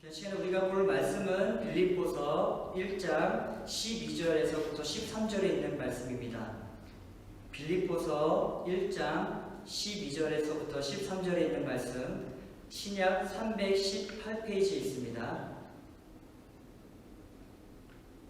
이 시간에 우리가 볼 말씀은 빌립보서 1장 12절에서부터 13절에 있는 말씀입니다. 빌립보서 1장 12절에서부터 13절에 있는 말씀, 신약 318페이지에 있습니다.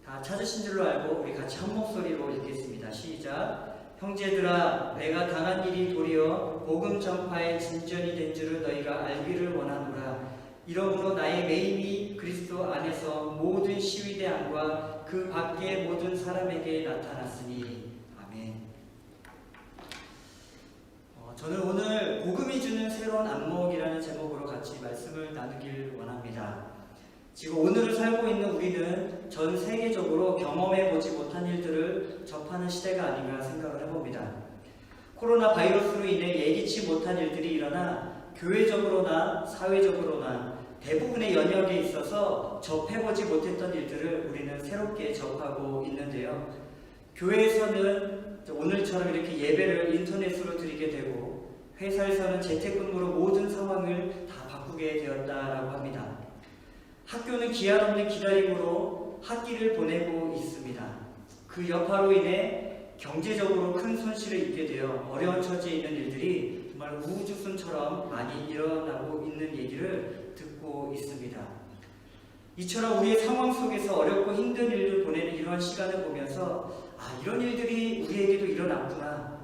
다 찾으신 줄로 알고 우리 같이 한 목소리로 읽겠습니다. 시작. 형제들아, 내가 당한 일이 도리어 복음 전파의 진전이 된 줄을 너희가 알기를 원하노라. 이러므로 나의 매임이 그리스도 안에서 모든 시위대 안과 그 밖의 모든 사람에게 나타났으니. 아멘. 저는 오늘 복음이 주는 새로운 안목이라는 제목으로 같이 말씀을 나누길 원합니다. 지금 오늘을 살고 있는 우리는 전 세계적으로 경험해보지 못한 일들을 접하는 시대가 아닌가 생각을 해봅니다. 코로나 바이러스로 인해 예기치 못한 일들이 일어나 교회적으로나 사회적으로나 대부분의 영역에 있어서 접해보지 못했던 일들을 우리는 새롭게 접하고 있는데요. 교회에서는 오늘처럼 이렇게 예배를 인터넷으로 드리게 되고, 회사에서는 재택근무로 모든 상황을 다 바꾸게 되었다라고 합니다. 학교는 기한 없는 기다림으로 학기를 보내고 있습니다. 그 여파로 인해 경제적으로 큰 손실을 입게 되어 어려운 처지에 있는 일들이 정말 우후죽순처럼 많이 일어나고 있는 얘기를 듣고 있습니다. 이처럼 우리의 상황 속에서 어렵고 힘든 일을 보내는 이런 시간을 보면서 이런 일들이 우리에게도 일어났구나,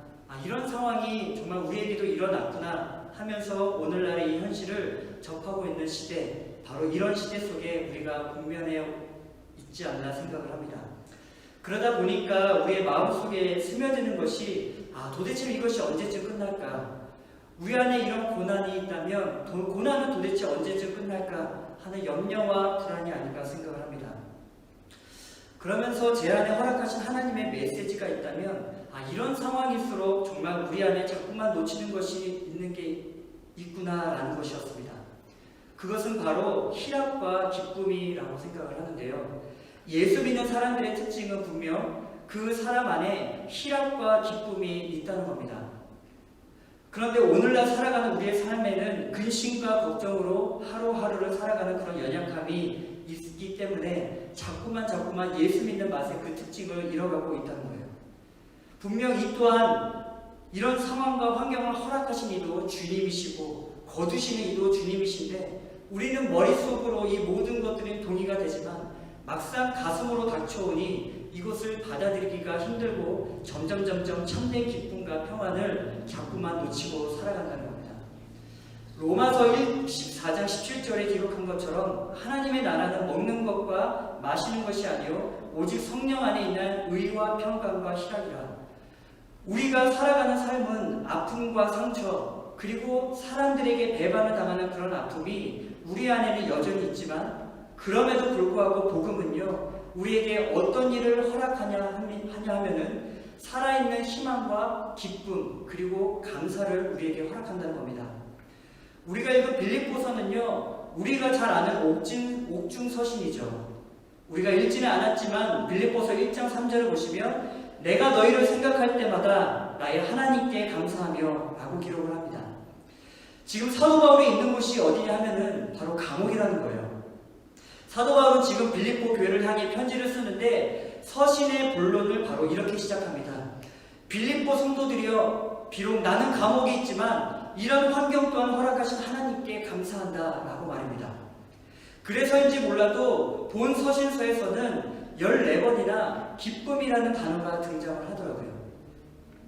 이런 상황이 정말 우리에게도 일어났구나 하면서 오늘날의 이 현실을 접하고 있는 시대, 바로 이런 시대 속에 우리가 국면에 있지 않나 생각을 합니다. 그러다 보니까 우리의 마음속에 스며드는 것이 도대체 이것이 언제쯤 끝날까? 우리 안에 이런 고난이 있다면 고난은 도대체 언제쯤 끝날까 하는 염려와 불안이 아닌가 생각을 합니다. 그러면서 제 안에 허락하신 하나님의 메시지가 있다면 이런 상황일수록 정말 우리 안에 자꾸만 놓치는 것이 있는 게 있구나라는 것이었습니다. 그것은 바로 희락과 기쁨이라고 생각을 하는데요. 예수 믿는 사람들의 특징은 분명 그 사람 안에 희락과 기쁨이 있다는 겁니다. 그런데 오늘날 살아가는 우리의 삶에는 근심과 걱정으로 하루하루를 살아가는 그런 연약함이 있기 때문에 자꾸만 예수 믿는 맛의 그 특징을 잃어가고 있다는 거예요. 분명 이 또한 이런 상황과 환경을 허락하신 이도 주님이시고 거두시는 이도 주님이신데, 우리는 머릿속으로 이 모든 것들이 동의가 되지만 막상 가슴으로 닥쳐오니 이것을 받아들이기가 힘들고 점점 참된 기쁨과 평안을 자꾸만 놓치고 살아간다는 겁니다. 로마서 14장 17절에 기록한 것처럼 하나님의 나라는 먹는 것과 마시는 것이 아니요 오직 성령 안에 있는 의와 평강과 희락이라. 우리가 살아가는 삶은 아픔과 상처, 그리고 사람들에게 배반을 당하는 그런 아픔이 우리 안에는 여전히 있지만, 그럼에도 불구하고 복음은요, 우리에게 어떤 일을 허락하냐 하면은 살아있는 희망과 기쁨, 그리고 감사를 우리에게 허락한다는 겁니다. 우리가 읽은 빌립보서는요, 우리가 잘 아는 옥중서신이죠. 우리가 읽지는 않았지만 빌립보서 1장 3절을 보시면 내가 너희를 생각할 때마다 나의 하나님께 감사하며 라고 기록을 합니다. 지금 사도 바울이 있는 곳이 어디냐 하면은 바로 감옥이라는 거예요. 사도 바울은 지금 빌립보 교회를 향해 편지를 쓰는데 서신의 본론을 바로 이렇게 시작합니다. 빌립보 성도들이여, 비록 나는 감옥에 있지만 이런 환경 또한 허락하신 하나님께 감사한다 라고 말입니다. 그래서인지 몰라도 본 서신서에서는 14번이나 기쁨이라는 단어가 등장을 하더라고요.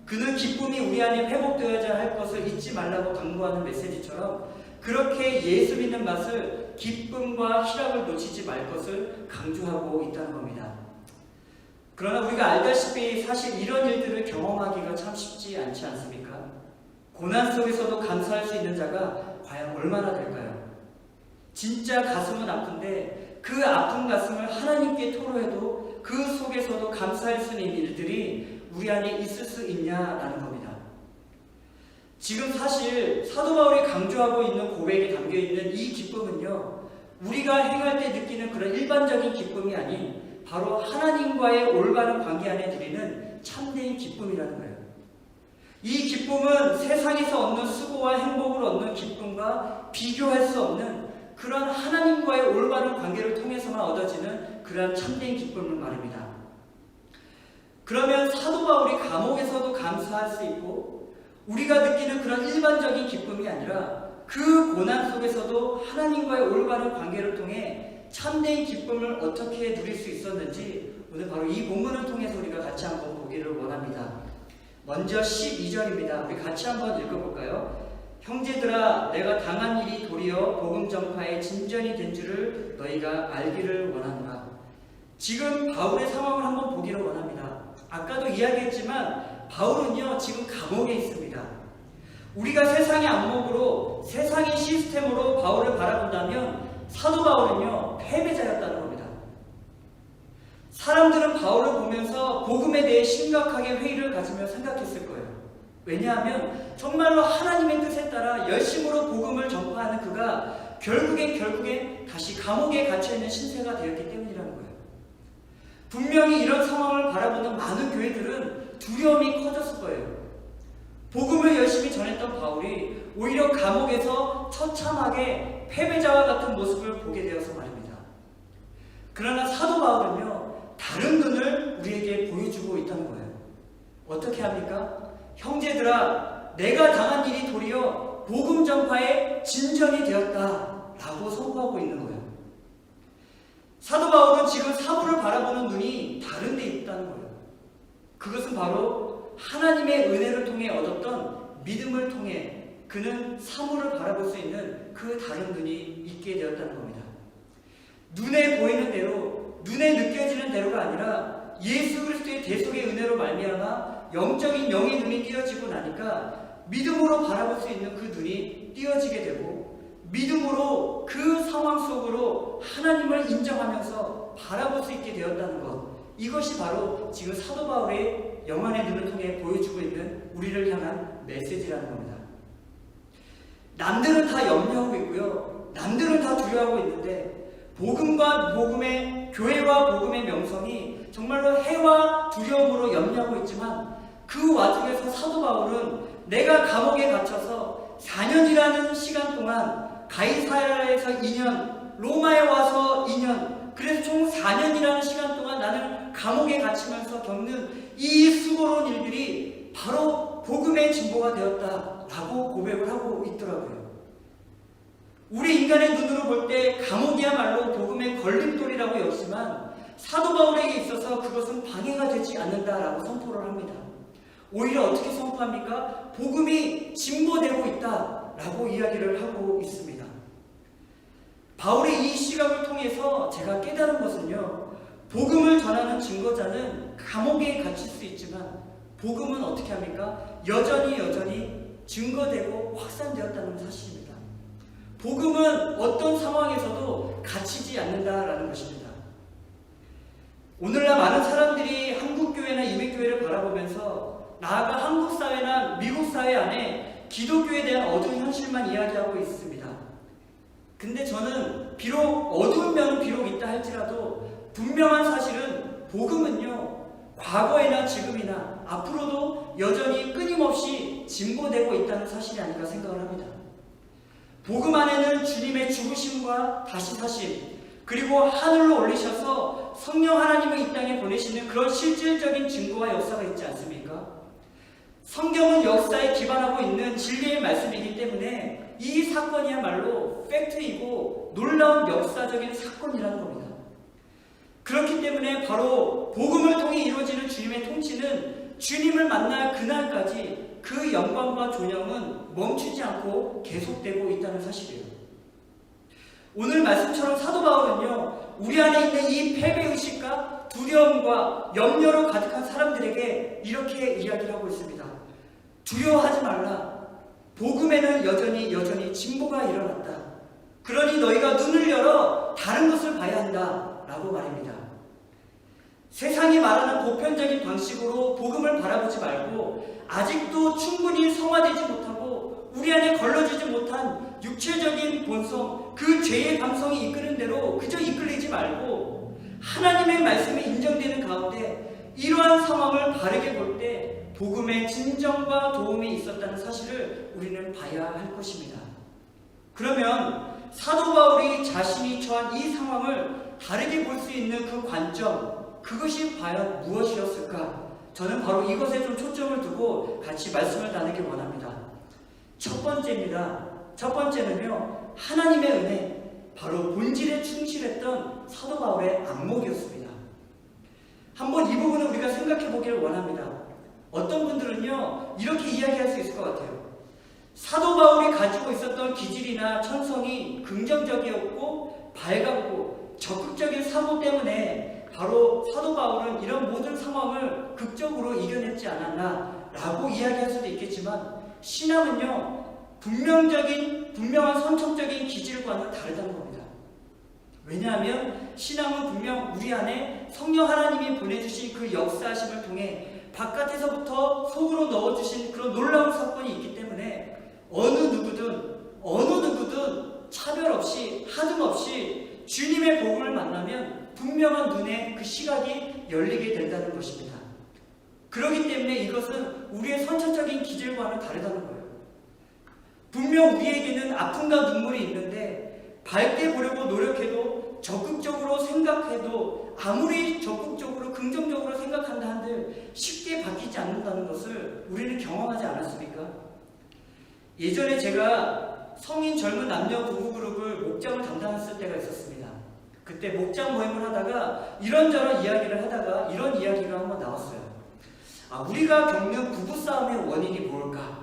그는 기쁨이 우리 안에 회복되어야 할 것을 잊지 말라고 강구하는 메시지처럼 그렇게 예수 믿는 맛을, 기쁨과 희락을 놓치지 말 것을 강조하고 있다는 겁니다. 그러나 우리가 알다시피 사실 이런 일들을 경험하기가 참 쉽지 않지 않습니까? 고난 속에서도 감사할 수 있는 자가 과연 얼마나 될까요? 진짜 가슴은 아픈데 그 아픈 가슴을 하나님께 토로해도 그 속에서도 감사할 수 있는 일들이 우리 안에 있을 수 있냐라는 겁니다. 지금 사실 사도 바울이 강조하고 있는 고백에 담겨있는 이 기쁨은요, 우리가 행할 때 느끼는 그런 일반적인 기쁨이 아닌 바로 하나님과의 올바른 관계 안에 드리는 참된 기쁨이라는 거예요. 이 기쁨은 세상에서 얻는 수고와 행복을 얻는 기쁨과 비교할 수 없는 그런 하나님과의 올바른 관계를 통해서만 얻어지는 그러한 참된 기쁨을 말입니다. 그러면 사도 바울이 감옥에서도 감사할 수 있고 우리가 느끼는 그런 일반적인 기쁨이 아니라 그 고난 속에서도 하나님과의 올바른 관계를 통해 참된 기쁨을 어떻게 누릴 수 있었는지 오늘 바로 이 본문을 통해서 우리가 같이 한번 보기를 원합니다. 먼저 12절입니다. 우리 같이 한번 읽어볼까요? 형제들아, 내가 당한 일이 도리어 복음 전파의 진전이 된 줄을 너희가 알기를 원하노라. 지금 바울의 상황을 한번 보기를 원합니다. 아까도 이야기했지만 바울은요 지금 감옥에 있습니다. 우리가 세상의 안목으로 세상의 시스템으로 바울을 바라본다면 사도 바울은요 패배자였다는 겁니다. 사람들은 바울을 보면서 복음에 대해 심각하게 회의를 가지며 생각했을 거예요. 왜냐하면 정말로 하나님의 뜻에 따라 열심으로 복음을 전파하는 그가 결국엔 다시 감옥에 갇혀있는 신세가 되었기 때문이라는 거예요. 분명히 이런 상황을 바라보는 많은 교회들은 두려움이 커졌을 거예요. 복음을 열심히 전했던 바울이 오히려 감옥에서 처참하게 패배자와 같은 모습을 보게 되어서 말입니다. 그러나 사도 바울은요 다른 눈을 우리에게 보여주고 있다는 거예요. 어떻게 합니까? 형제들아, 내가 당한 일이 도리어 복음 전파의 진전이 되었다 라고 선포하고 있는 거예요. 사도 바울은 지금 사도를 바라보는 눈이 다른 데 있다는 거예요. 그것은 바로 하나님의 은혜를 통해 얻었던 믿음을 통해 그는 사물을 바라볼 수 있는 그 다른 눈이 있게 되었다는 겁니다. 눈에 보이는 대로, 눈에 느껴지는 대로가 아니라 예수 그리스도의 대속의 은혜로 말미암아 영적인 영의 눈이 띄어지고 나니까 믿음으로 바라볼 수 있는 그 눈이 띄어지게 되고 믿음으로 그 상황 속으로 하나님을 인정하면서 바라볼 수 있게 되었다는 것, 이것이 바로 지금 사도 바울의 영안의 눈을 통해 보여주고 있는 우리를 향한 메시지라는 겁니다. 남들은 다 염려하고 있고요, 남들은 다 두려워하고 있는데 복음과 복음의 교회와 복음의 명성이 정말로 해와 두려움으로 염려하고 있지만 그 와중에서 사도 바울은 내가 감옥에 갇혀서 4년이라는 시간 동안 가이사랴에서 2년, 로마에 와서 2년, 그래서 총 4년이라는 시간 동안 나는 감옥에 갇히면서 겪는 이 수고로운 일들이 바로 복음의 진보가 되었다라고 고백을 하고 있더라고요. 우리 인간의 눈으로 볼 때 감옥이야말로 복음의 걸림돌이라고 여기지만 사도 바울에게 있어서 그것은 방해가 되지 않는다라고 선포를 합니다. 오히려 어떻게 선포합니까? 복음이 진보되고 있다라고 이야기를 하고 있습니다. 바울의 이 시각을 통해서 제가 깨달은 것은요, 복음을 전하는 증거자는 감옥에 갇힐 수 있지만 복음은 어떻게 합니까? 여전히 증거되고 확산되었다는 사실입니다. 복음은 어떤 상황에서도 갇히지 않는다라는 것입니다. 오늘날 많은 사람들이 한국교회나 이민교회를 바라보면서 나아가 한국 사회나 미국 사회 안에 기독교에 대한 어두운 현실만 이야기하고 있습니다. 근데 저는 비록 어두운 면은 비록 있다 할지라도 분명한 사실은 복음은요, 과거에나 지금이나 앞으로도 여전히 끊임없이 진보되고 있다는 사실이 아닌가 생각을 합니다. 복음 안에는 주님의 죽으심과 다시 사심, 그리고 하늘로 올리셔서 성령 하나님을 이 땅에 보내시는 그런 실질적인 증거와 역사가 있지 않습니까? 성경은 역사에 기반하고 있는 진리의 말씀이기 때문에 이 사건이야말로 팩트이고 놀라운 역사적인 사건이라는 겁니다. 그렇기 때문에 바로 복음을 통해 이루어지는 주님의 통치는 주님을 만날 그날까지 그 영광과 존영은 멈추지 않고 계속되고 있다는 사실이에요. 오늘 말씀처럼 사도 바울은요, 우리 안에 있는 이 패배의식과 두려움과 염려로 가득한 사람들에게 이렇게 이야기를 하고 있습니다. 두려워하지 말라. 복음에는 여전히 진보가 일어났다. 그러니 너희가 눈을 열어 다른 것을 봐야 한다 라고 말입니다. 세상이 말하는 보편적인 방식으로 복음을 바라보지 말고 아직도 충분히 성화되지 못하고 우리 안에 걸러지지 못한 육체적인 본성, 그 죄의 감성이 이끄는 대로 그저 이끌리지 말고 하나님의 말씀이 인정되는 가운데 이러한 상황을 바르게 볼 때 복음의 진정과 도움이 있었다는 사실을 우리는 봐야 할 것입니다. 그러면 사도 바울이 자신이 처한 이 상황을 다르게 볼 수 있는 그 관점, 그것이 과연 무엇이었을까? 저는 바로 이것에 좀 초점을 두고 같이 말씀을 나누기 원합니다. 첫 번째입니다. 첫 번째는요, 하나님의 은혜, 바로 본질에 충실했던 사도 바울의 안목이었습니다. 한번 이 부분을 우리가 생각해 보기를 원합니다. 어떤 분들은요, 이렇게 이야기할 수 있을 것 같아요. 사도 바울이 가지고 있었던 기질이나 천성이 긍정적이었고 밝았고 적극적인 사고 때문에 바로 사도 바울은 이런 모든 상황을 극적으로 이겨냈지 않았나 라고 이야기할 수도 있겠지만, 신앙은요, 분명한 선천적인 기질과는 다르다는 겁니다. 왜냐하면 신앙은 분명 우리 안에 성령 하나님이 보내주신 그 역사하심을 통해 바깥에서부터 속으로 넣어주신 그런 놀라운 사건이 있기 때문에 어느 누구든 차별 없이 하등 없이 주님의 복음을 만나면 분명한 눈에 그 시각이 열리게 된다는 것입니다. 그렇기 때문에 이것은 우리의 선천적인 기질과는 다르다는 거예요. 분명 우리에게는 아픔과 눈물이 있는데 밝게 보려고 노력해도 적극적으로 생각해도 아무리 적극적으로 긍정적으로 생각한다 한들 쉽게 바뀌지 않는다는 것을 우리는 경험하지 않았습니까? 예전에 제가 성인 젊은 남녀 부부 그룹을 목장을 담당했을 때가 있었습니다. 그때 목장 모임을 하다가 이런저런 이야기를 하다가 이런 이야기가 한번 나왔어요. 우리가 겪는 부부싸움의 원인이 뭘까?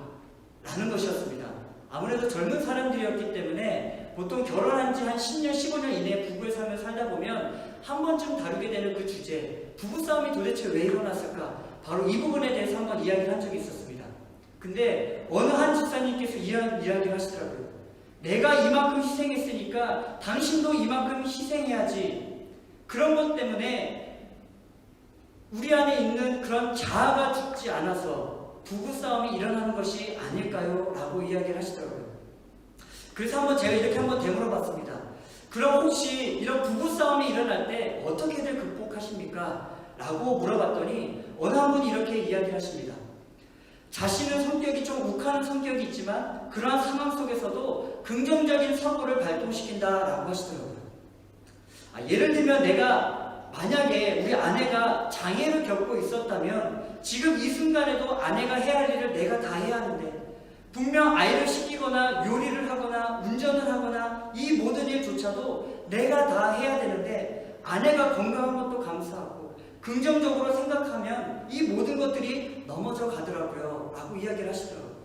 라는 것이었습니다. 아무래도 젊은 사람들이었기 때문에 보통 결혼한 지 한 10년, 15년 이내에 부부의 삶을 살다 보면 한 번쯤 다루게 되는 그 주제, 부부싸움이 도대체 왜 일어났을까? 바로 이 부분에 대해서 한번 이야기를 한 적이 있었습니다. 근데 어느 한 집사님께서 이야기를 하시더라고요. 내가 이만큼 희생했으니까 당신도 이만큼 희생해야지. 그런 것 때문에 우리 안에 있는 그런 자아가 죽지 않아서 부부싸움이 일어나는 것이 아닐까요? 라고 이야기를 하시더라고요. 그래서 제가 이렇게 한번 되물어봤습니다. 그럼 혹시 이런 부부싸움이 일어날 때 어떻게들 극복하십니까? 라고 물어봤더니 어느 한 분이 이렇게 이야기를 하십니다. 자신은 성격이 좀 욱하는 성격이 있지만 그러한 상황 속에서도 긍정적인 사고를 발동시킨다라고 하시더라고요. 예를 들면 내가 만약에 우리 아내가 장애를 겪고 있었다면 지금 이 순간에도 아내가 해야 할 일을 내가 다 해야 하는데 분명 아이를 씻기거나 요리를 하거나 운전을 하거나 이 모든 일조차도 내가 다 해야 되는데 아내가 건강한 것도 감사하고 긍정적으로 생각하면 이 모든 것들이 넘어져 가더라고요 라고 이야기를 하시더라고요.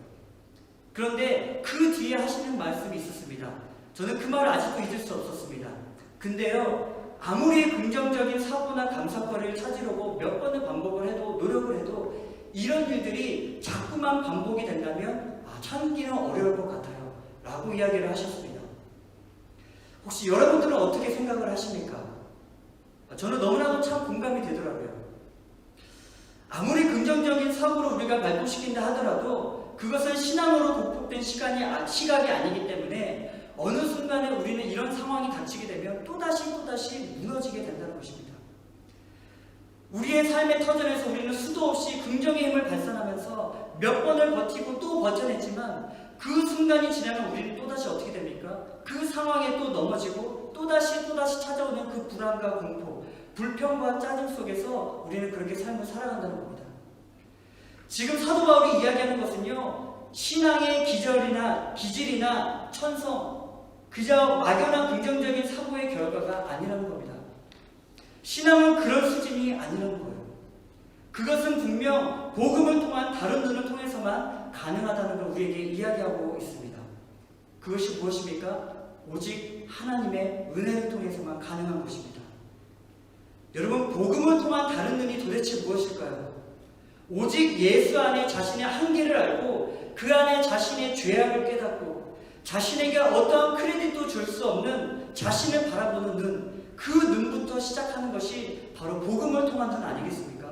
그런데 그 뒤에 하시는 말씀이 있었습니다. 저는 그 말을 아직도 잊을 수 없었습니다. 근데요, 아무리 긍정적인 사고나 감사거리를 찾으려고 몇 번의 반복을 해도 노력을 해도 이런 일들이 자꾸만 반복이 된다면 참기는 어려울 것 같아요 라고 이야기를 하셨습니다. 혹시 여러분들은 어떻게 생각을 하십니까? 저는 너무나도 참 공감이 되더라고요. 아무리 긍정적인 사고를 우리가 발동시킨다 하더라도 그것은 신앙으로 극복된 시각이 아니기 때문에 어느 순간에 우리는 이런 상황이 닥치게 되면 또다시 무너지게 된다는 것입니다. 우리의 삶의 터전에서 우리는 수도 없이 긍정의 힘을 발산하면서 몇 번을 버티고 또 버텨냈지만 그 순간이 지나면 우리는 또다시 어떻게 됩니까? 그 상황에 또 넘어지고 또다시 찾아오는 그 불안과 공포, 불평과 짜증 속에서 우리는 그렇게 삶을 살아간다는 겁니다. 지금 사도 바울이 이야기하는 것은요, 신앙의 기질이나 천성, 그저 막연한 긍정적인 사고의 결과가 아니라는 겁니다. 신앙은 그런 수준이 아니라는 거예요. 그것은 분명 복음을 통한 다른 눈을 통해서만 가능하다는 걸 우리에게 이야기하고 있습니다. 그것이 무엇입니까? 오직 하나님의 은혜를 통해서만 가능한 것입니다. 여러분, 복음을 통한 다른 눈이 도대체 무엇일까요? 오직 예수 안에 자신의 한계를 알고 그 안에 자신의 죄악을 깨닫고 자신에게 어떠한 크레딧도 줄 수 없는 자신을 바라보는 눈, 그 눈부터 시작하는 것이 바로 복음을 통한 눈 아니겠습니까?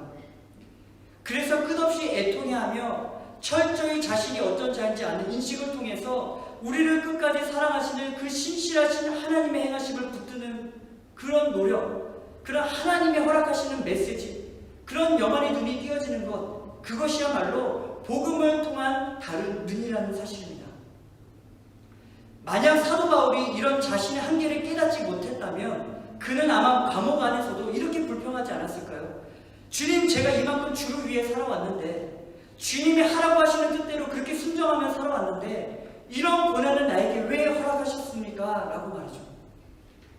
그래서 끝없이 애통해하며 철저히 자신이 어떤 자인지 아는 인식을 통해서 우리를 끝까지 사랑하시는 그 신실하신 하나님의 행하심을 붙드는 그런 노력, 그런 하나님의 허락하시는 메시지, 그런 영안의 눈이 띄어지는 것, 그것이야말로 복음을 통한 다른 눈이라는 사실입니다. 만약 사도 바울이 이런 자신의 한계를 깨닫지 못했다면 그는 아마 감옥 안에서도 이렇게 불평하지 않았을까요? 주님, 제가 이만큼 주를 위해 살아왔는데, 주님이 하라고 하시는 뜻대로 그렇게 순종하며 살아왔는데 이런 고난을 나에게 왜 허락하셨습니까? 라고 말이죠.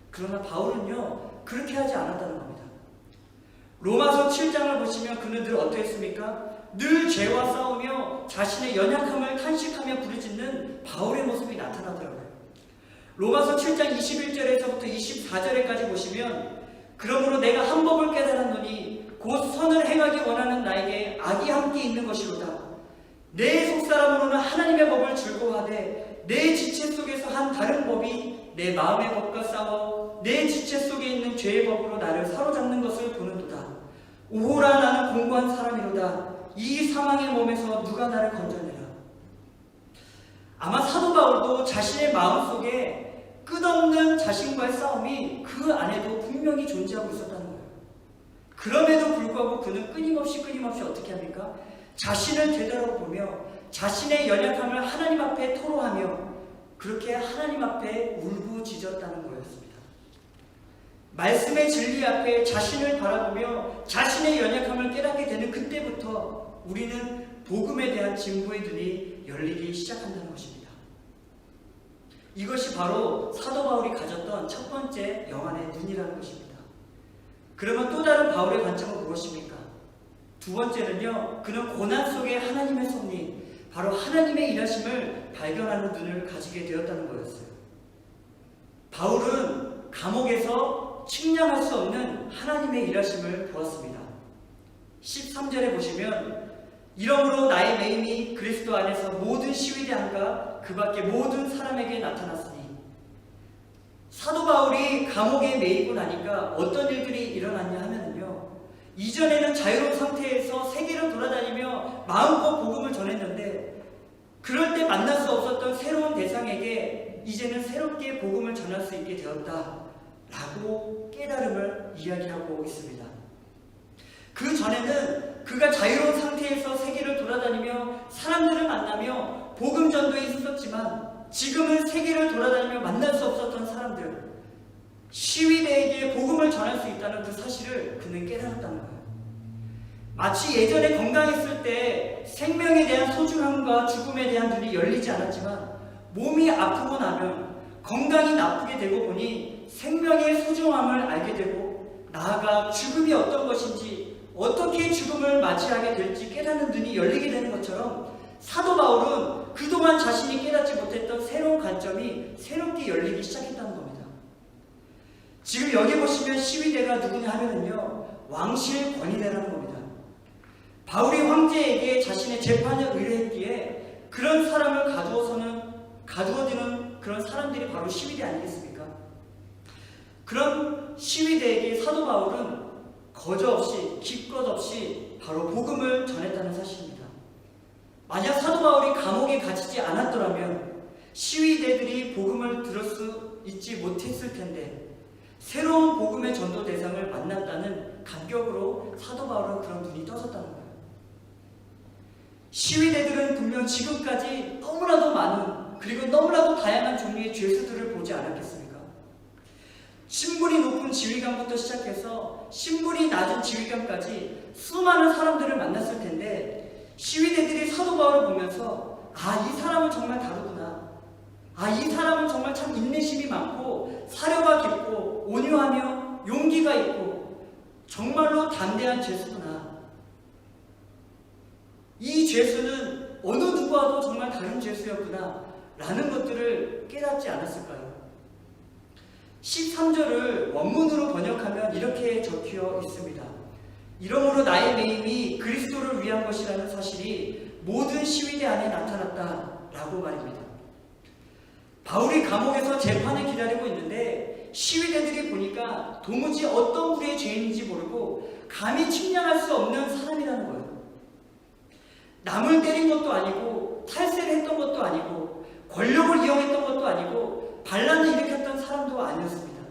그러나 바울은요, 그렇게 하지 않았다는 겁니다. 로마서 7장을 보시면 그는 늘 어떠했습니까? 늘 죄와 싸우며 자신의 연약함을 탄식하며 부르짖는 바울의 모습이 나타나더라고요. 로마서 7장 21절에서부터 24절에까지 보시면, 그러므로 내가 한 법을 깨달았노니 곧 선을 행하기 원하는 나에게 악이 함께 있는 것이로다. 내 속사람으로는 하나님의 법을 즐거워하되 내 지체 속에서 한 다른 법이 내 마음의 법과 싸워 내 지체 속에 있는 죄의 법으로 나를 사로잡는 것을 보는도다. 오호라, 나는 공고한 사람이로다. 이 사망의 몸에서 누가 나를 건져내라. 아마 사도 바울도 자신의 마음속에 끝없는 자신과의 싸움이 그 안에도 분명히 존재하고 있었다는 거예요. 그럼에도 불구하고 그는 끊임없이 어떻게 합니까? 자신을 되돌아보며 자신의 연약함을 하나님 앞에 토로하며 그렇게 하나님 앞에 울부짖었다는 거였습니다. 말씀의 진리 앞에 자신을 바라보며 자신의 연약함을 깨닫게 되는 그때부터 우리는 복음에 대한 진보의 눈이 열리기 시작한다는 것입니다. 이것이 바로 사도 바울이 가졌던 첫 번째 영안의 눈이라는 것입니다. 그러면 또 다른 바울의 관점은 무엇입니까? 두 번째는요, 그는 고난 속에 하나님의 섭리, 바로 하나님의 일하심을 발견하는 눈을 가지게 되었다는 거였어요. 바울은 감옥에서 측량할 수 없는 하나님의 일하심을 보았습니다. 13절에 보시면, 이러므로 나의 매임이 그리스도 안에서 모든 시위대함과 그 밖에 모든 사람에게 나타났으니, 사도 바울이 감옥에 매이고 나니까 어떤 일들이 일어났냐 하면요, 이전에는 자유로운 상태에서 세계를 돌아다니며 마음껏 복음을 전했는데 그럴 때 만날 수 없었던 새로운 대상에게 이제는 새롭게 복음을 전할 수 있게 되었다라고 깨달음을 이야기하고 있습니다. 그 전에는 그가 자유로운 상태에서 세계를 돌아다니며 사람들을 만나며 복음 전도에 있었지만 지금은 세계를 돌아다니며 만날 수 없었던 사람들, 시위대에게 복음을 전할 수 있다는 그 사실을 그는 깨달았다는 거예요. 마치 예전에 건강했을 때 생명에 대한 소중함과 죽음에 대한 눈이 열리지 않았지만 몸이 아프고 나면 건강이 나쁘게 되고 보니 생명의 소중함을 알게 되고 나아가 죽음이 어떤 것인지 어떻게 죽음을 맞이하게 될지 깨닫는 눈이 열리게 되는 것처럼 사도 바울은 그동안 자신이 깨닫지 못했던 새로운 관점이 새롭게 열리기 시작했다는 겁니다. 지금 여기 보시면 시위대가 누구냐 하면은요, 왕실 권위대라는 겁니다. 바울이 황제에게 자신의 재판을 의뢰했기에 그런 사람을 가두어두는 그런 사람들이 바로 시위대 아니겠습니까? 그런 시위대에게 사도 바울은 거저없이 기껏 없이 바로 복음을 전했다는 사실입니다. 만약 사도 바울이 감옥에 갇히지 않았더라면 시위대들이 복음을 들을 수 있지 못했을 텐데 새로운 복음의 전도 대상을 만났다는 감격으로 사도 바울은 그런 눈이 떠졌다는 거예요. 시위대들은 분명 지금까지 너무나도 많은 그리고 너무나도 다양한 종류의 죄수들을 보지 않았겠습니까? 신분이 높은 지휘관부터 시작해서 신분이 낮은 지휘관까지 수많은 사람들을 만났을 텐데 시위대들이 사도 바울을 보면서 이 사람은 정말 다르구나. 이 사람은 정말 참 인내심이 많고 사려가 깊고 온유하며 용기가 있고 정말로 담대한 죄수구나. 이 죄수는 어느 누구와도 정말 다른 죄수였구나 라는 것들을 깨닫지 않았을까요? 13절을 원문으로 번역하면 이렇게 적혀 있습니다. 이러므로 나의 매임이 그리스도를 위한 것이라는 사실이 모든 시위대 안에 나타났다라고 말입니다. 바울이 감옥에서 재판을 기다리고 있는데 시위대들이 보니까 도무지 어떤 부류의 죄인인지 모르고 감히 측량할 수 없는 사람이라는 거예요. 남을 때린 것도 아니고 탈세를 했던 것도 아니고 권력을 이용했던 것도 아니고 반란을 일으켰던 사람도 아니었습니다.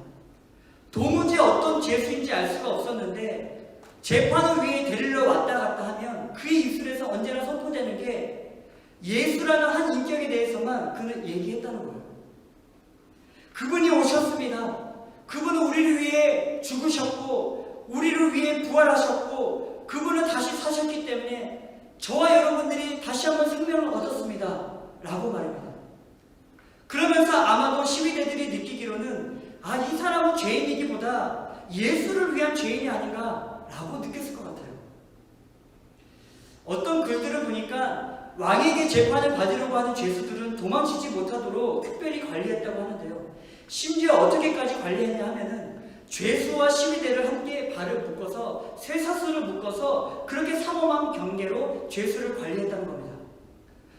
도무지 어떤 죄수인지 알 수가 없었는데 재판을 위해 데리러 왔다 갔다 하면 그의 입술에서 언제나 선포되는 게 예수라는 한 인격에 대해서만 그는 얘기했다는 거예요. 그분이 오셨습니다. 그분은 우리를 위해 죽으셨고 우리를 위해 부활하셨고 그분은 다시 사셨기 때문에 저와 여러분들이 다시 한번 생명을 얻었습니다 라고 말합니다. 그러면서 아마도 시위대들이 느끼기로는 이 사람은 죄인이기보다 예수를 위한 죄인이 아닌가 라고 느꼈을 것 같아요. 어떤 글들을 보니까 왕에게 재판을 받으려고 하는 죄수들은 도망치지 못하도록 특별히 관리했다고 하는데요. 심지어 어떻게까지 관리했냐 하면은 죄수와 시위대를 함께 발을 묶어서 쇠사슬을 묶어서 그렇게 삼엄한 경계로 죄수를 관리했다는 겁니다.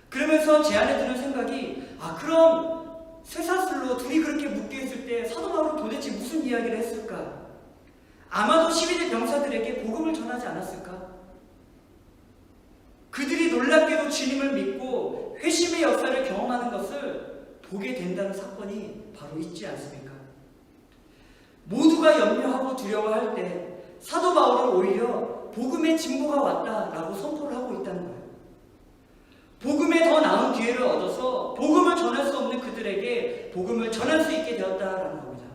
그러면서 제 안에 드는 생각이 그럼 쇠사슬로 둘이 그렇게 묶여있을 때 사도 바울은 도대체 무슨 이야기를 했을까? 아마도 시위대 병사들에게 복음을 전하지 않았을까? 그들이 놀랍게도 주님을 믿고 회심의 역사를 경험하는 것을 보게 된다는 사건이 바로 있지 않습니까? 모두가 염려하고 두려워할 때 사도 바울은 오히려 복음의 진보가 왔다라고 선포를 하고 있다는 거예요. 복음에 더 나은 기회를 얻어서 복음을 전할 수 없는 그들에게 복음을 전할 수 있게 되었다라는 겁니다.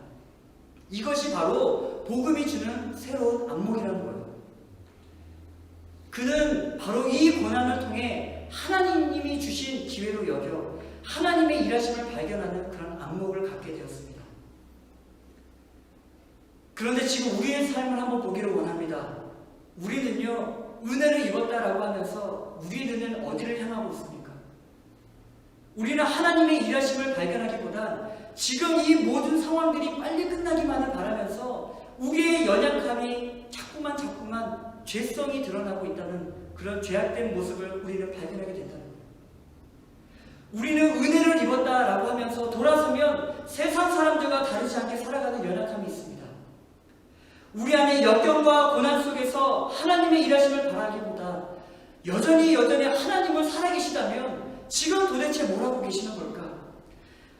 이것이 바로 복음이 주는 새로운 안목이라는 거예요. 그는 바로 이 고난을 통해 하나님이 주신 기회로 여겨 하나님의 일하심을 발견하는 그런 안목을 갖게 되었습니다. 그런데 지금 우리의 삶을 한번 보기를 원합니다. 우리는요, 은혜를 입었다라고 하면서 우리의 눈은 어디를 향하고 있습니까? 우리는 하나님의 일하심을 발견하기보다 지금 이 모든 상황들이 빨리 끝나기만을 바라면서 우리의 연약함이 자꾸만 죄성이 드러나고 있다는 그런 죄악된 모습을 우리는 발견하게 된다는 거예요. 우리는 은혜를 입었다라고 하면서 돌아서면 세상 사람들과 다르지 않게 살아가는 연약함이 있습니다. 우리 안에 역경과 고난 속에서 하나님의 일하심을 바라기보다 여전히 하나님을 살아계시다면 지금 도대체 뭘 하고 계시는 걸까?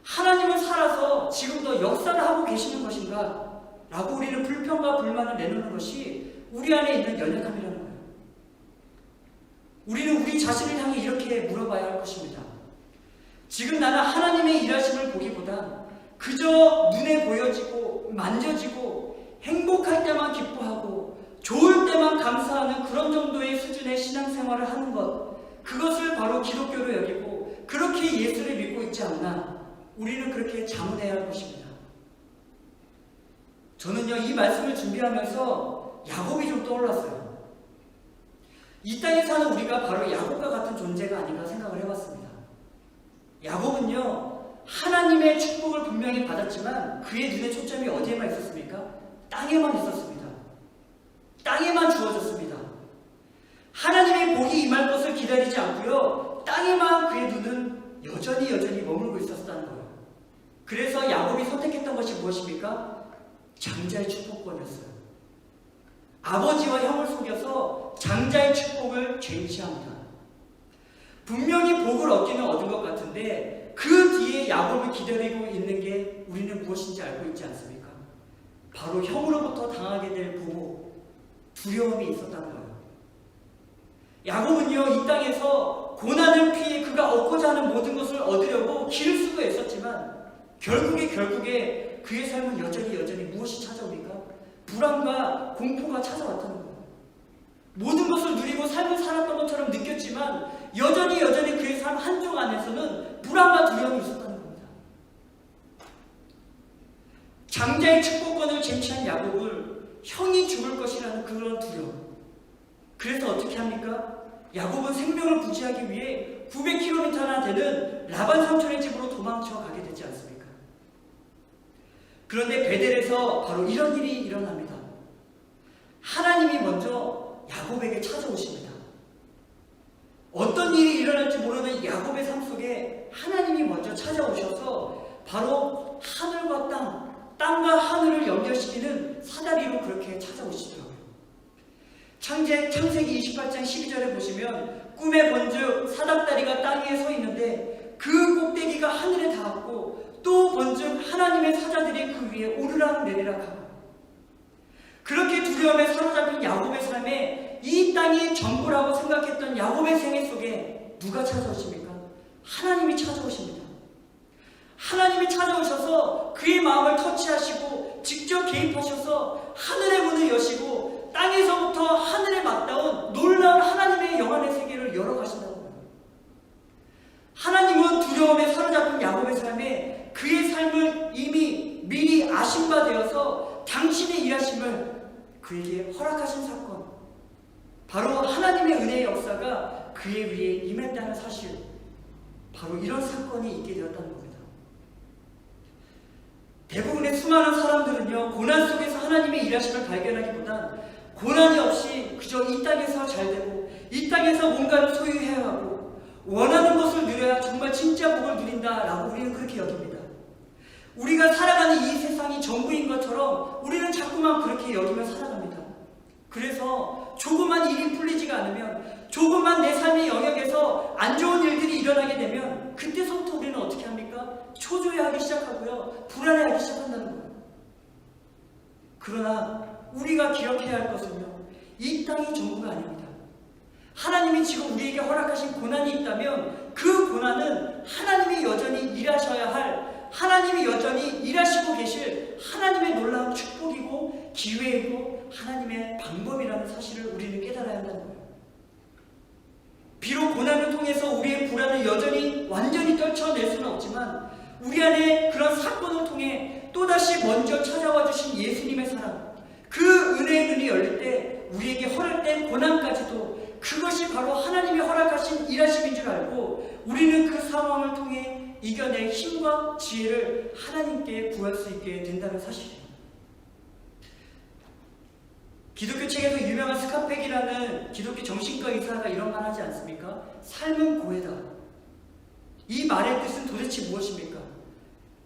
하나님을 살아서 지금도 역사를 하고 계시는 것인가? 라고 우리는 불평과 불만을 내놓는 것이 우리 안에 있는 연약함이라는 거예요. 우리는 우리 자신을 향해 이렇게 물어봐야 할 것입니다. 지금 나는 하나님의 일하심을 보기보다 그저 눈에 보여지고 만져지고 행복할 때만 기뻐하고 좋을 때만 감사하는 그런 정도의 수준의 신앙생활을 하는 것, 그것을 바로 기독교로 여기고 그렇게 예수를 믿고 있지 않나, 우리는 그렇게 자문해야 할 것입니다. 저는요, 이 말씀을 준비하면서 야곱이 좀 떠올랐어요. 이 땅에 사는 우리가 바로 야곱과 같은 존재가 아닌가 생각을 해봤습니다. 야곱은요, 하나님의 축복을 분명히 받았지만 그의 눈의 초점이 어디에만 있었습니까? 땅에만 있었습니다. 땅에만 주어졌습니다. 하나님의 복이 임할 것을 기다리지 않고요, 땅에만 그의 눈은 여전히 머물고 있었다는 거예요. 그래서 야곱이 선택했던 것이 무엇입니까? 장자의 축복권이었어요. 아버지와 형을 속여서 장자의 축복을 쟁취합니다. 분명히 복을 얻기는 얻은 것 같은데 그 뒤에 야곱을 기다리고 있는 게 우리는 무엇인지 알고 있지 않습니까? 바로 형으로부터 당하게 될 보복, 두려움이 있었다는 거예요. 야곱은요, 이 땅에서 고난을 피해 그가 얻고자 하는 모든 것을 얻으려고 길을 쓰고 애썼지만 결국에 그의 삶은 여전히 무엇이 찾아옵니까? 불안과 공포가 찾아왔다는 거예요. 모든 것을 누리고 삶을 살았던 것처럼 느꼈지만 여전히 그의 삶 한쪽 안에서는 불안과 두려움이 있었다는 겁니다. 장자의 축복권을 쟁취한 야곱을 형이 죽을 것이라는 그런 두려움. 그래서 어떻게 합니까? 야곱은 생명을 부지하기 위해 900km나 되는 라반 삼촌의 집으로 도망쳐 가게 되지 않습니까? 그런데 베델에서 바로 이런 일이 일어납니다. 하나님이 먼저 야곱에게 찾아오십니다. 어떤 일이 일어날지 모르는 야곱의 삶 속에 하나님이 먼저 찾아오셔서 바로 하늘과 땅과 하늘을 연결시키는 사다리로 그렇게 찾아오시더라고요. 창세기 28장 12절에 보시면 꿈에 본즉 사닥다리가 땅 위에 서 있는데 그 꼭대기가 하늘에 닿았고 또 본즉 하나님의 사자들이 그 위에 오르락 내리락 하고, 그렇게 두려움에 사로잡힌 야곱의 삶에 이 땅이 전부라고 생각했던 야곱의 생애 속에 누가 찾아오십니까? 하나님이 찾아오십니다. 하나님이 찾아오셔서 그의 마음을 터치하시고 직접 개입하셔서 하늘의 문을 여시고 땅에서부터 하늘에 맞닿은 놀라운 하나님의 영안의 세계를 열어가신다고 합니다. 하나님은 두려움에 사로잡힌 야곱의 삶에 그의 삶을 이미 미리 아신 바 되어서 당신의 일하심을 그에게 허락하신 사건, 바로 하나님의 은혜의 역사가 그의 위에 임했다는 사실, 바로 이런 사건이 있게 되었다는 겁니다. 대부분의 수많은 사람들은요, 고난 속에서 하나님의 일하심을 발견하기보단 고난이 없이 그저 이 땅에서 잘되고 이 땅에서 뭔가를 소유해야 하고 원하는 것을 누려야 정말 진짜 복을 누린다라고 우리는 그렇게 여깁니다. 우리가 살아가는 이 세상이 전부인 것처럼 우리는 자꾸만 그렇게 여기며 살아갑니다. 그래서 조그만 일이 풀리지가 않으면, 조그만 내 삶의 영역에서 안 좋은 일들이 일어나게 되면 그때서부터 우리는 어떻게 합니까? 초조해하기 시작하고요, 불안해하기 시작한다는 거예요. 그러나 우리가 기억해야 할 것은요, 이 땅이 전부가 아닙니다. 하나님이 지금 우리에게 허락하신 고난이 있다면 그 고난은 하나님이 여전히 일하셔야 할, 하나님이 여전히 일하시고 계실 하나님의 놀라운 축복이고 기회이고 하나님의 방법이라는 사실을 우리는 깨달아야 한다는 거예요. 비록 고난을 통해서 우리의 불안을 여전히 완전히 떨쳐낼 수는 없지만 우리 안에 그런 사건을 통해 또다시 먼저 찾아와 주신 예수님의 사랑, 그 은혜의 눈이 열릴 때 우리에게 허락된 고난까지도 그것이 바로 하나님이 허락하신 일하심인 줄 알고 우리는 그 상황을 통해 이겨낼 힘과 지혜를 하나님께 구할 수 있게 된다는 사실이에요. 기독교 책에서 유명한 스카펙이라는 기독교 정신과 의사가 이런 말 하지 않습니까? 삶은 고해다. 이 말의 뜻은 도대체 무엇입니까?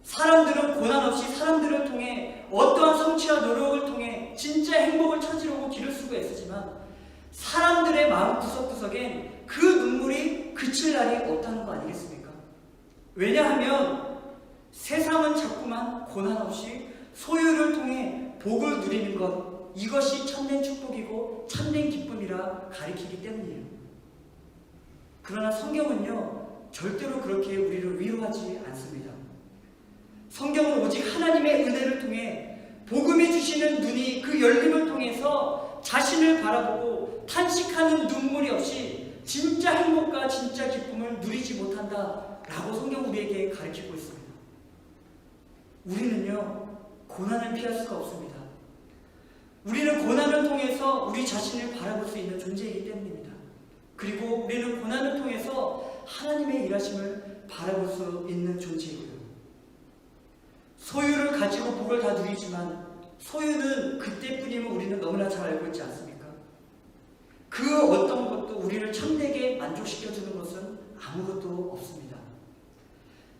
사람들은 고난 없이 사람들을 통해 어떠한 성취와 노력을 통해 진짜 행복을 찾으려고 기를 쓰고 애쓰지만 사람들의 마음 구석구석엔 그 눈물이 그칠 날이 없다는 거 아니겠습니까? 왜냐하면 세상은 자꾸만 고난 없이 소유를 통해 복을 누리는 것, 이것이 참된 축복이고 참된 기쁨이라 가리키기 때문이에요. 그러나 성경은요, 절대로 그렇게 우리를 위로하지 않습니다. 성경은 오직 하나님의 은혜를 통해 복음이 주시는 눈이 그 열림을 통해서 자신을 바라보고 탄식하는 눈물이 없이 진짜 행복과 진짜 기쁨을 누리지 못한다라고 성경 우리에게 가르치고 있습니다. 우리는요, 고난을 피할 수가 없습니다. 우리는 고난을 통해서 우리 자신을 바라볼 수 있는 존재이기 때문입니다. 그리고 우리는 고난을 통해서 하나님의 일하심을 바라볼 수 있는 존재이고요. 소유를 가지고 복을 다 누리지만 소유는 그때뿐임을 우리는 너무나 잘 알고 있지 않습니까? 그 어떤 것도 우리를 참되게 만족시켜주는 것은 아무것도 없습니다.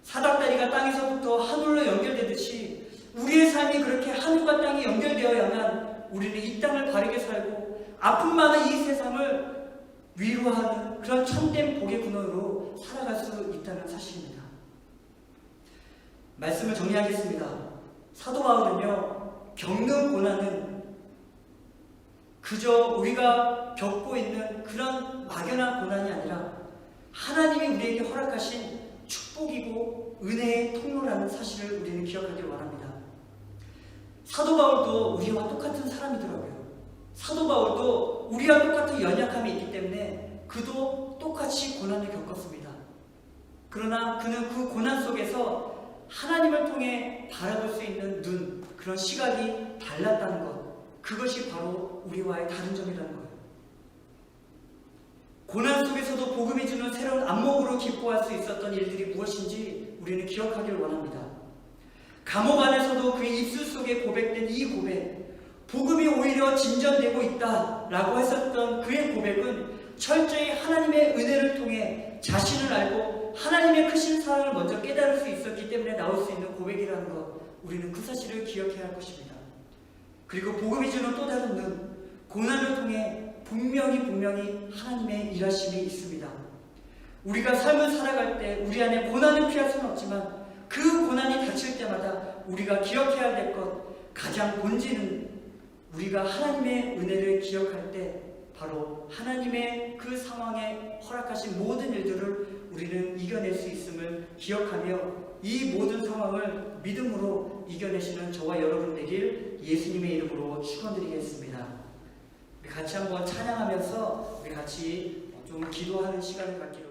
사닥다리가 땅에서부터 하늘로 연결되듯이 우리의 삶이 그렇게 하늘과 땅이 연결되어야만 우리는 이 땅을 바르게 살고 아픔 많은 이 세상을 위로하는 그런 참된 복의 근원으로 살아갈 수 있다는 사실입니다. 말씀을 정리하겠습니다. 사도 바울은요, 겪는 고난은 그저 우리가 겪고 있는 그런 막연한 고난이 아니라 하나님이 우리에게 허락하신 축복이고 은혜의 통로라는 사실을 우리는 기억하길 원합니다. 사도 바울도 우리와 똑같은 사람이더라고요. 사도 바울도 우리와 똑같은 연약함이 있기 때문에 그도 똑같이 고난을 겪었습니다. 그러나 그는 그 고난 속에서 하나님을 통해 바라볼 수 있는 눈, 그런 시각이 달랐다는 것, 그것이 바로 우리와의 다른 점이라는 거예요. 고난 속에서도 복음이 주는 새로운 안목으로 기뻐할 수 있었던 일들이 무엇인지 우리는 기억하길 원합니다. 감옥 안에서도 그의 입술 속에 고백된 이 고백, 복음이 오히려 진전되고 있다라고 했었던 그의 고백은 철저히 하나님의 은혜를 통해 자신을 알고 하나님의 크신 사랑을 먼저 깨달을 수 있었기 때문에 나올 수 있는 고백이라는 것, 우리는 그 사실을 기억해야 할 것입니다. 그리고 복음이 주는 또 다른 눈, 고난을 통해 분명히 하나님의 일하심이 있습니다. 우리가 삶을 살아갈 때 우리 안에 고난을 피할 수는 없지만 그 고난이 닥칠 때마다 우리가 기억해야 될 것, 가장 본질은 우리가 하나님의 은혜를 기억할 때 바로 하나님의 그 상황에 허락하신 모든 일들을 우리는 이겨낼 수 있음을 기억하며 이 모든 상황을 믿음으로 이겨내시는 저와 여러분 되길 예수님의 이름으로 축원드리겠습니다. 우리 같이 한번 찬양하면서 우리 같이 좀 기도하는 시간을 갖기로